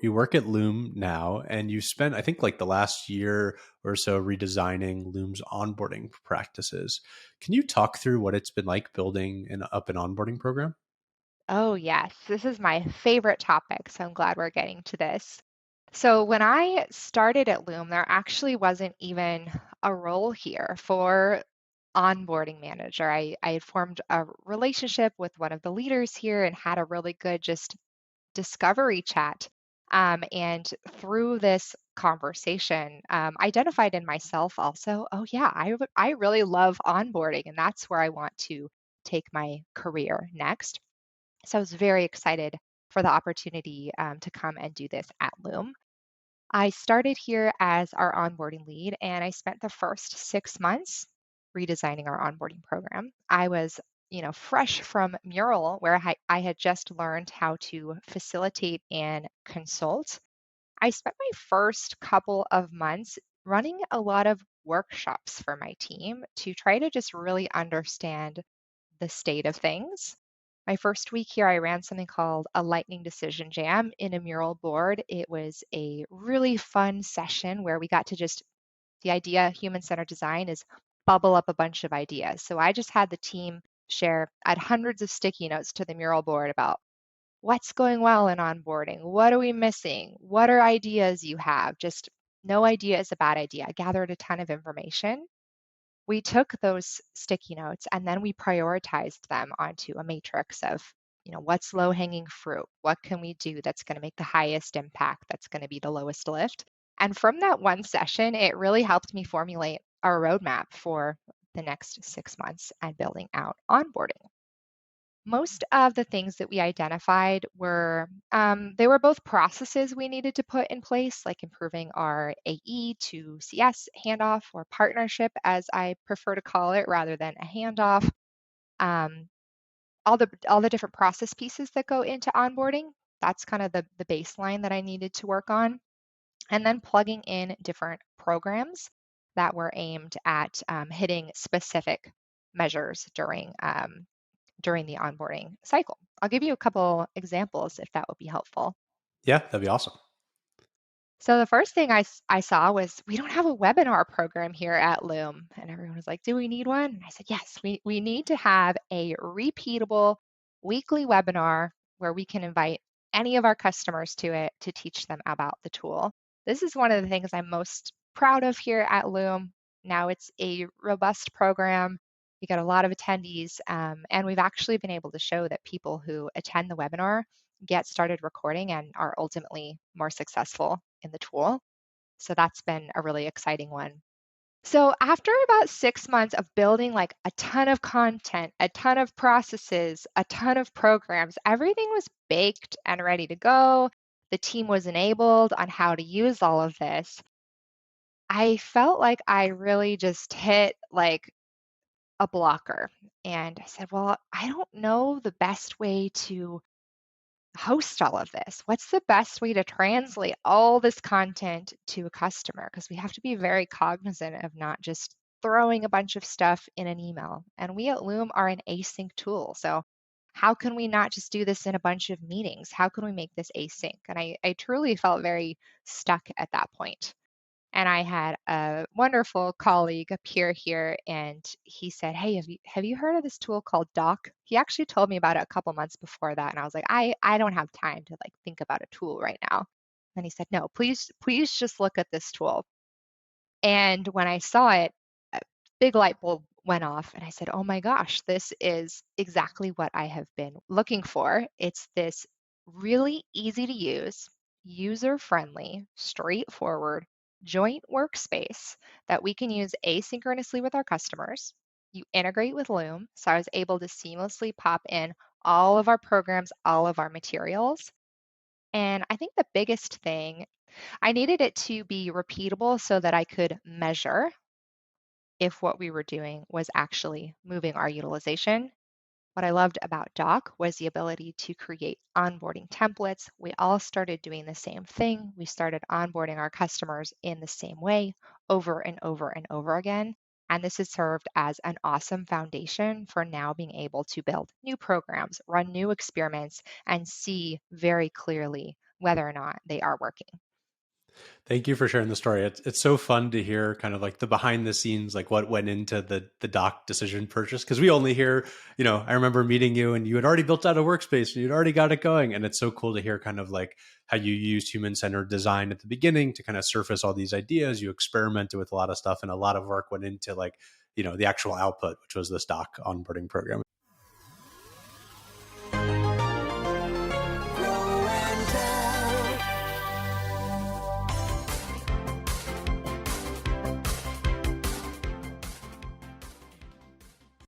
You work at Loom now, and you spent, I think, like the last year or so redesigning Loom's onboarding practices. Can you talk through what it's been like building an onboarding program? Oh, yes. This is my favorite topic, so I'm glad we're getting to this. So, when I started at Loom, there actually wasn't even a role here for onboarding manager. I had formed a relationship with one of the leaders here and had a really good just discovery chat. And through this conversation, identified in myself also, oh, yeah, I really love onboarding, and that's where I want to take my career next. So I was very excited for the opportunity to come and do this at Loom. I started here as our onboarding lead, and I spent the first 6 months redesigning our onboarding program. I was, fresh from Mural, where I had just learned how to facilitate and consult. I spent my first couple of months running a lot of workshops for my team to try to just really understand the state of things. My first week here, I ran something called a lightning decision jam in a mural board. It was a really fun session where we got to just, the idea human centered design is bubble up a bunch of ideas. So I just had the team share, add hundreds of sticky notes to the mural board about what's going well in onboarding, what are we missing, what are ideas you have. Just no idea is a bad idea. I gathered a ton of information. We took those sticky notes and then we prioritized them onto a matrix of, what's low hanging fruit? What can we do that's going to make the highest impact? That's going to be the lowest lift. And from that one session, it really helped me formulate our roadmap for the next 6 months and building out onboarding. Most of the things that we identified were they were both processes we needed to put in place, like improving our AE to CS handoff or partnership, as I prefer to call it, rather than a handoff. Um, all the different process pieces that go into onboarding. That's kind of the baseline that I needed to work on, and then plugging in different programs that were aimed at hitting specific measures during the onboarding cycle. I'll give you a couple examples if that would be helpful. Yeah, that'd be awesome. So the first thing I saw was we don't have a webinar program here at Loom. And everyone was like, do we need one? And I said, yes, we need to have a repeatable weekly webinar where we can invite any of our customers to it to teach them about the tool. This is one of the things I'm most proud of here at Loom. Now it's a robust program. We got a lot of attendees, and we've actually been able to show that people who attend the webinar get started recording and are ultimately more successful in the tool. So that's been a really exciting one. So after about 6 months of building like a ton of content, a ton of processes, a ton of programs, everything was baked and ready to go. The team was enabled on how to use all of this. I felt like I really just hit like a blocker. And I said, well, I don't know the best way to host all of this? What's the best way to translate all this content to a customer? Because we have to be very cognizant of not just throwing a bunch of stuff in an email. And we at Loom are an async tool. So how can we not just do this in a bunch of meetings? How can we make this async? And I truly felt very stuck at that point. And I had a wonderful colleague, a peer here, and he said, "Hey, have you heard of this tool called Doc?" He actually told me about it a couple months before that, and I was like, "I don't have time to like think about a tool right now." And he said, "No, please just look at this tool." And when I saw it, a big light bulb went off, and I said, "Oh my gosh, this is exactly what I have been looking for." It's this really easy to use, user-friendly, straightforward joint workspace that we can use asynchronously with our customers. You integrate with Loom, so I was able to seamlessly pop in all of our programs, all of our materials. And I think the biggest thing, I needed it to be repeatable so that I could measure if what we were doing was actually moving our utilization. What I loved about Doc was the ability to create onboarding templates. We all started doing the same thing. We started onboarding our customers in the same way over and over and over again. And this has served as an awesome foundation for now being able to build new programs, run new experiments, and see very clearly whether or not they are working. Thank you for sharing the story. It's so fun to hear kind of like the behind the scenes, like what went into the doc decision purchase. Cause we only hear, I remember meeting you and you had already built out a workspace and you'd already got it going. And it's so cool to hear kind of like how you used human-centered design at the beginning to kind of surface all these ideas. You experimented with a lot of stuff and a lot of work went into like, the actual output, which was this doc onboarding program.